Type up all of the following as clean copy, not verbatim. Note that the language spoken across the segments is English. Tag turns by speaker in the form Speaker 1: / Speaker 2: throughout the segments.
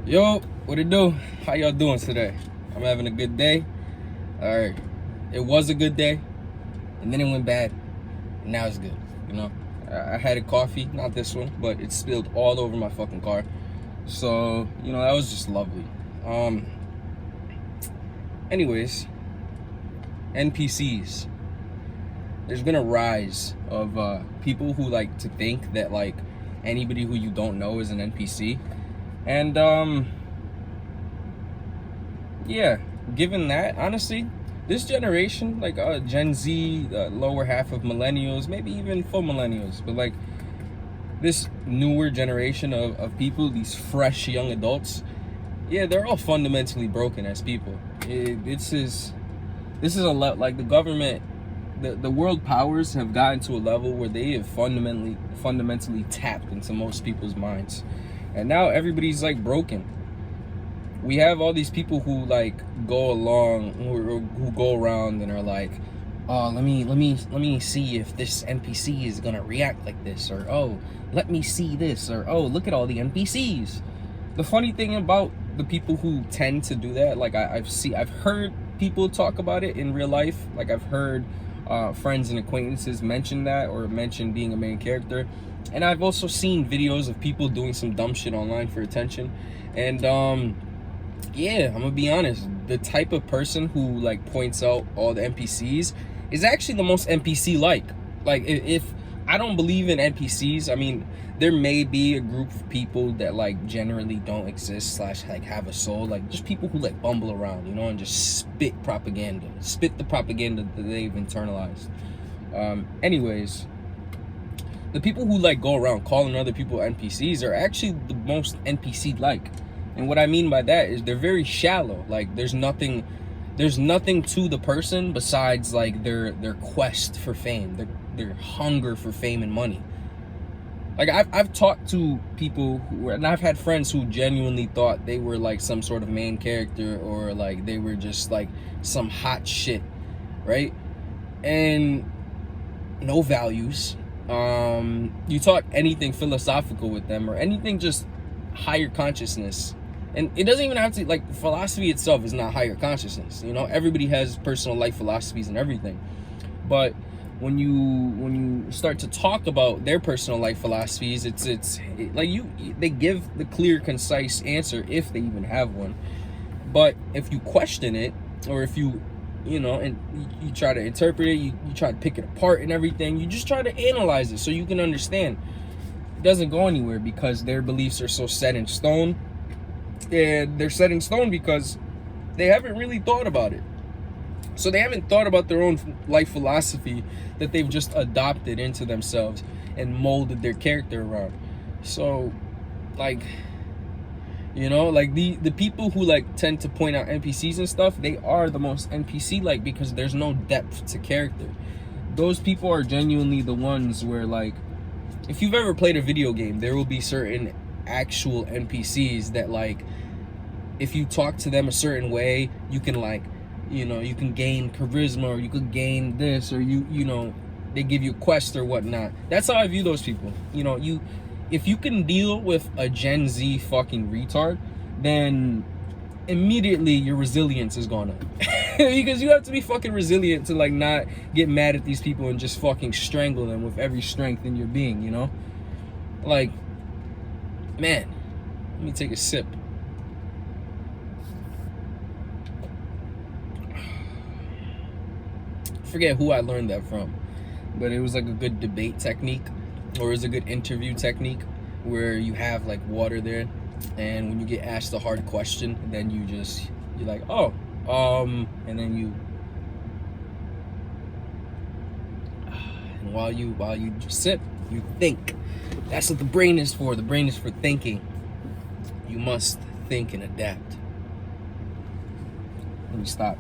Speaker 1: Yo, what it do? How y'all doing today? I'm having a good day. Alright. It was a good day, and then it went bad. And now it's good, you know? I had a coffee, not this one, but it spilled all over my fucking car. So, that was just lovely. Anyways, NPCs. There's been a rise of people who like to think that like anybody who you don't know is an NPC. And yeah, given that, honestly, this generation, like Gen Z, lower half of millennials, maybe even full millennials, but like this newer generation of people, these fresh young adults, yeah, they're all fundamentally broken as people. This is a lot like the government, the world powers have gotten to a level where they have fundamentally tapped into most people's minds, and now everybody's like broken. We have all these people who like go along, who go around and are like, oh, let me see if this NPC is gonna react like this, or oh, let me see this, or oh, look at all the NPCs. The funny thing about the people who tend to do that, like I've heard people talk about it in real life. Like I've heard friends and acquaintances mention that, or mention being a main character, and I've also seen videos of people doing some dumb shit online for attention. And yeah, I'm gonna be honest, the type of person who like points out all the NPCs is actually the most NPC like. Like if I don't believe in NPCs, I mean, there may be a group of people that like generally don't exist / like have a soul, like just people who like bumble around, and just spit the propaganda that they've internalized. Anyways, the people who like go around calling other people NPCs are actually the most NPC like. And what I mean by that is they're very shallow. Like there's nothing to the person besides like their quest for fame, their hunger for fame and money. Like I've talked to people and I've had friends who genuinely thought they were like some sort of main character, or like they were just like some hot shit, right? And no values. You talk anything philosophical with them, or anything just higher consciousness. And it doesn't even have to, like, philosophy itself is not higher consciousness. Everybody has personal life philosophies and everything. But when you start to talk about their personal life philosophies, they give the clear, concise answer if they even have one. But if you question it, or if you and you try to interpret it, you try to pick it apart and everything, you just try to analyze it so you can understand, it doesn't go anywhere, because their beliefs are so set in stone. And they're set in stone because they haven't really thought about it. So they haven't thought about their own life philosophy that they've just adopted into themselves and molded their character around. So like the people who like tend to point out NPCs and stuff, they are the most NPC like, because there's no depth to character. Those people are genuinely the ones where, like, if you've ever played a video game, there will be certain actual NPCs that, like, if you talk to them a certain way, you can, like, you can gain charisma, or you could gain this, or they give you a quest or whatnot. That's how I view those people. If you can deal with a Gen Z fucking retard, then immediately your resilience is gone up. Because you have to be fucking resilient to like not get mad at these people and just fucking strangle them with every strength in your being, Like, man, let me take a sip. I forget who I learned that from, but it was like a good debate technique, or it was a good interview technique, where you have like water there, and when you get asked a hard question, then you're like, oh, and then and while you sip, you think. That's what the brain is for. The brain is for thinking. You must think and adapt. Let me stop.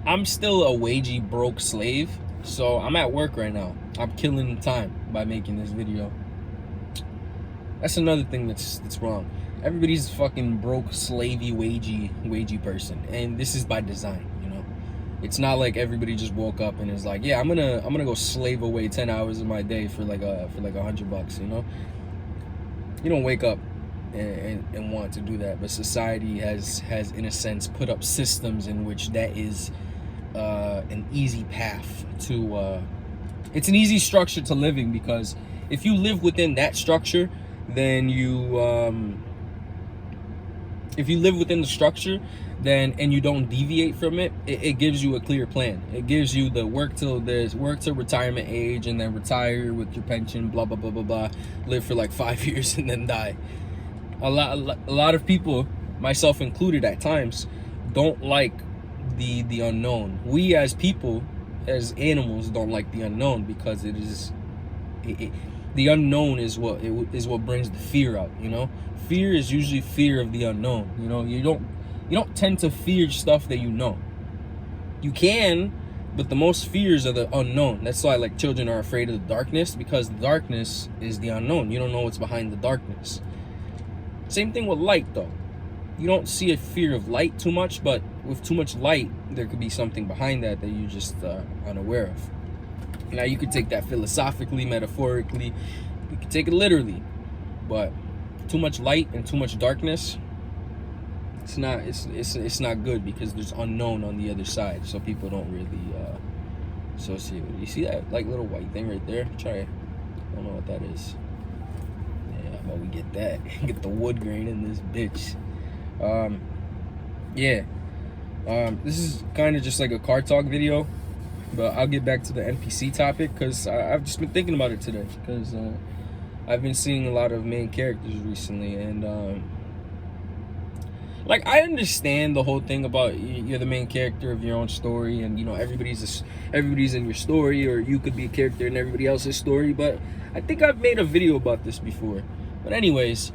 Speaker 1: I'm still a wagey broke slave, so I'm at work right now. I'm killing time by making this video. That's another thing that's wrong. Everybody's fucking broke, slavey, wagey person, and this is by design. It's not like everybody just woke up and is like, yeah, I'm gonna go slave away 10 hours of my day for like $100. You don't wake up and want to do that, but society has in a sense put up systems in which that is an easy path to it's an easy structure to living, because if you live within that structure, then if you live within the structure, then and you don't deviate from it, it gives you a clear plan. It gives you the work till retirement age, and then retire with your pension, blah blah blah blah blah, live for like 5 years and then die. A lot of people, myself included at times, don't like the unknown. We as people, as animals, don't like the unknown, because the unknown is what brings the fear out, you know. Fear is usually fear of the unknown, you know. You don't tend to fear stuff that you know. You can, but the most fears are the unknown. That's why, like, children are afraid of the darkness, because the darkness is the unknown. You don't know what's behind the darkness. Same thing with light, though. You don't see a fear of light too much, but with too much light, there could be something behind that you're just unaware of. Now, you could take that philosophically, metaphorically. You could take it literally. But too much light and too much darkness, it's not good, because there's unknown on the other side. So people don't really associate with it. You see that, like, little white thing right there? I don't know what that is. Yeah, but we get that. Get the wood grain in this bitch. This is kind of just like a car talk video, but I'll get back to the NPC topic, because I've just been thinking about it today, because I've been seeing a lot of main characters recently, and like, I understand the whole thing about you're the main character of your own story, and, you know, everybody's in your story, or you could be a character in everybody else's story. But I think I've made a video about this before. But anyways,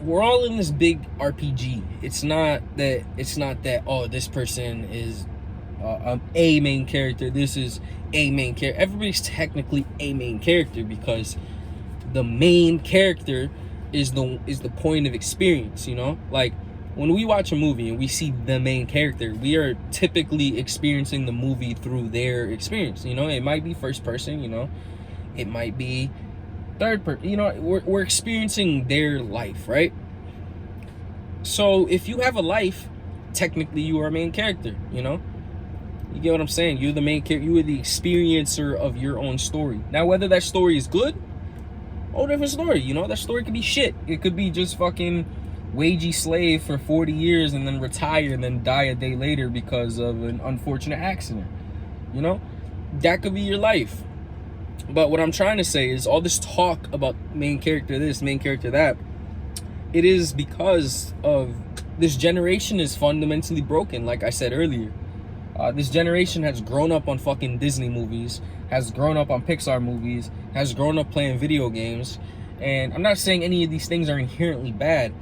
Speaker 1: we're all in this big RPG. It's not that oh, this person is a main character, this is a main character. Everybody's technically a main character, because the main character is the point of experience, you know. Like, when we watch a movie and we see the main character, we are typically experiencing the movie through their experience, you know. It might be first person, you know, it might be third person, you know. We're experiencing their life, right? So if you have a life, technically you are a main character, you know. You get what I'm saying? You're the main character. You are the experiencer of your own story. Now, whether that story is good, whole different story, you know. That story could be shit. It could be just fucking wagey slave for 40 years and then retire and then die a day later because of an unfortunate accident, you know. That could be your life. But what I'm trying to say is, all this talk about main character this, main character that, it is because of this generation is fundamentally broken. Like I said earlier, this generation has grown up on fucking Disney movies, has grown up on Pixar movies, has grown up playing video games. And I'm not saying any of these things are inherently bad,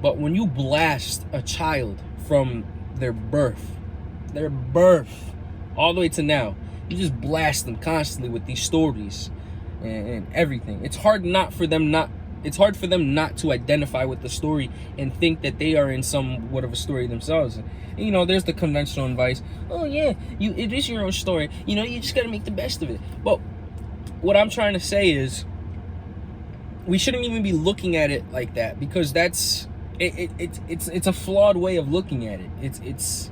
Speaker 1: but when you blast a child from their birth all the way to now, you just blast them constantly with these stories and everything. It's hard for them not to identify with the story and think that they are in somewhat of a story themselves. And, you know, there's the conventional advice, oh yeah, it is your own story, you know, you just gotta make the best of it. But what I'm trying to say is, we shouldn't even be looking at it like that, because it's a flawed way of looking at it. It's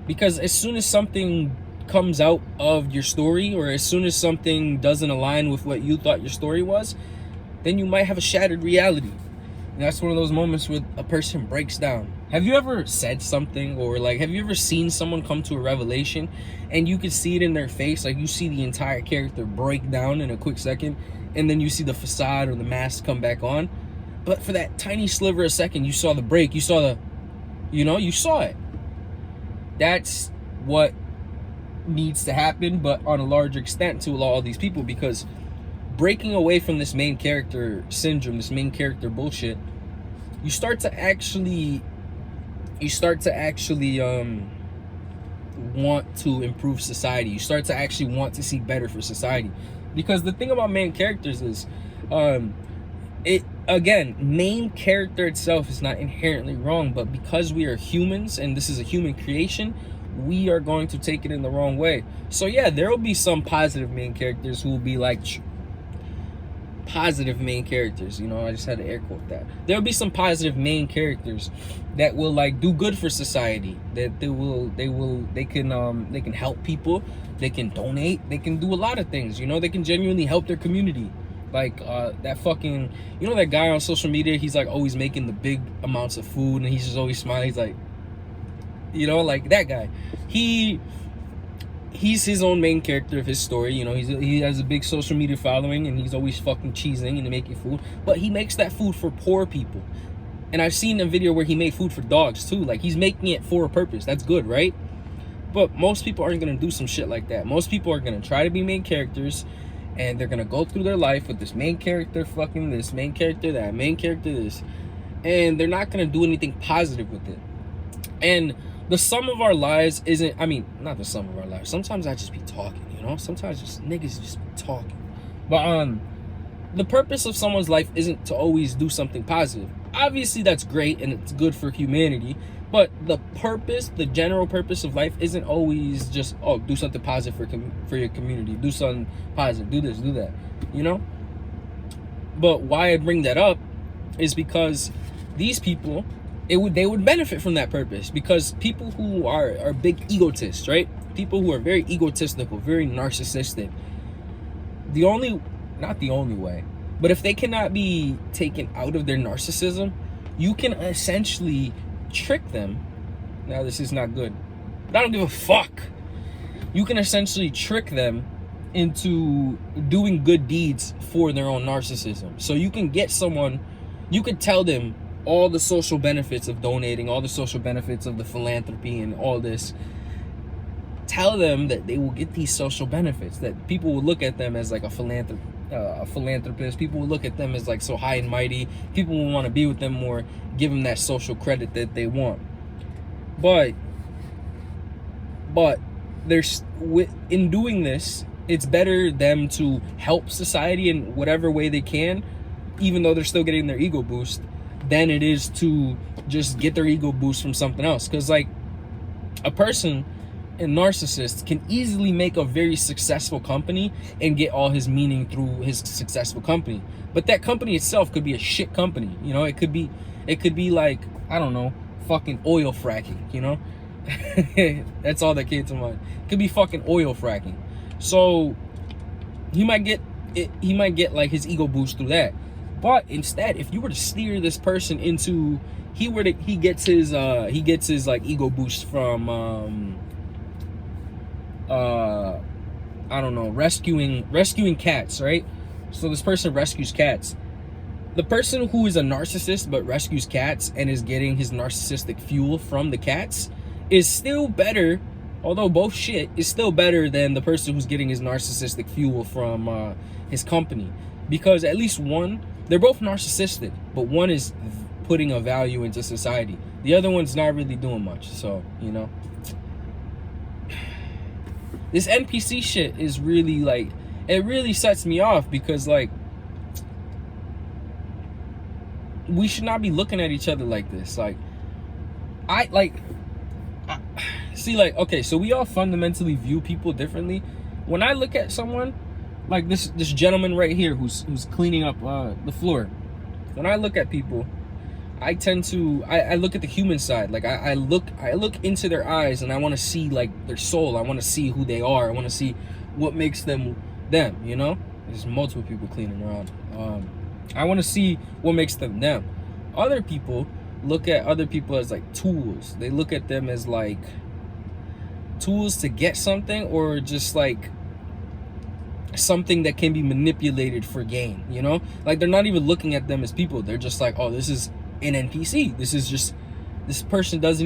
Speaker 1: because as soon as something comes out of your story, or as soon as something doesn't align with what you thought your story was, then you might have a shattered reality. And that's one of those moments where a person breaks down. Have you ever said something, or like, have you ever seen someone come to a revelation and you could see it in their face? Like, you see the entire character break down in a quick second, and then you see the facade or the mask come back on. But for that tiny sliver of a second, you saw the break, you saw it. That's what needs to happen, but on a larger extent to all these people, because breaking away from this main character syndrome, this main character bullshit, you start to actually want to improve society. You start to actually want to see better for society. Because the thing about main characters is, main character itself is not inherently wrong, but because we are humans and this is a human creation, we are going to take it in the wrong way. So yeah, there will be some positive main characters who will be like positive main characters, you know, I just had to air quote that. There'll be some positive main characters that will like do good for society, that they can help people, they can donate, they can do a lot of things, you know, they can genuinely help their community. Like that fucking, you know, that guy on social media, he's like always making the big amounts of food and he's just always smiling. He's like, you know, like that guy. He's his own main character of his story, you know. He has a big social media following and he's always fucking cheesing and making food, but he makes that food for poor people. And I've seen a video where he made food for dogs too. Like, he's making it for a purpose. That's good, right? But most people aren't gonna do some shit like that. Most people are gonna try to be main characters, and they're gonna go through their life with this main character fucking this, main character that, main character this, and they're not gonna do anything positive with it. And the sum of our lives isn't, I mean, not the sum of our lives. Sometimes I just be talking, you know? Sometimes just niggas just be talking. But the purpose of someone's life isn't to always do something positive. Obviously that's great and it's good for humanity, but the purpose, the general purpose of life isn't always just, oh, do something positive for your community, do something positive, do this, do that, you know? But why I bring that up is because these people, they would benefit from that purpose, because people who are big egotists, right? People who are very egotistical, very narcissistic, not the only way, but if they cannot be taken out of their narcissism, you can essentially trick them. Now this is not good, but I don't give a fuck. You can essentially trick them into doing good deeds for their own narcissism. So you can get someone, you could tell them all the social benefits of donating, all the social benefits of the philanthropy and all this. Tell them that they will get these social benefits, that people will look at them as like a philanthropist. People will look at them as like so high and mighty. People will want to be with them more, give them that social credit that they want. But in doing this, it's better them to help society in whatever way they can, even though they're still getting their ego boost, than it is to just get their ego boost from something else. Because like a narcissist can easily make a very successful company and get all his meaning through his successful company, but that company itself could be a shit company, you know. It could be like, I don't know, fucking oil fracking, you know. That's all that came to mind. It could be fucking oil fracking. So he might get like his ego boost through that. But instead, if you were to steer this person into, he gets his like ego boost from I don't know, rescuing cats, right? So this person rescues cats. The person who is a narcissist but rescues cats and is getting his narcissistic fuel from the cats is still better, although both shit, is still better than the person who's getting his narcissistic fuel from his company. Because at least one, they're both narcissistic, but one is putting a value into society. The other one's not really doing much. So, you know, this NPC shit is really like, it really sets me off, because like, we should not be looking at each other like this. Like, see, like, okay, so we all fundamentally view people differently. When I look at someone like this gentleman right here who's cleaning up the floor, when I look at people, I tend to I look at the human side. Like I look into their eyes, and I want to see like their soul. I want to see who they are. I want to see what makes them, you know. There's multiple people cleaning around. I want to see what makes them them. Other people look at other people as like tools. They look at them as like tools to get something, or just like something that can be manipulated for gain, you know. Like, they're not even looking at them as people. They're just like, oh, this is an NPC. This person doesn't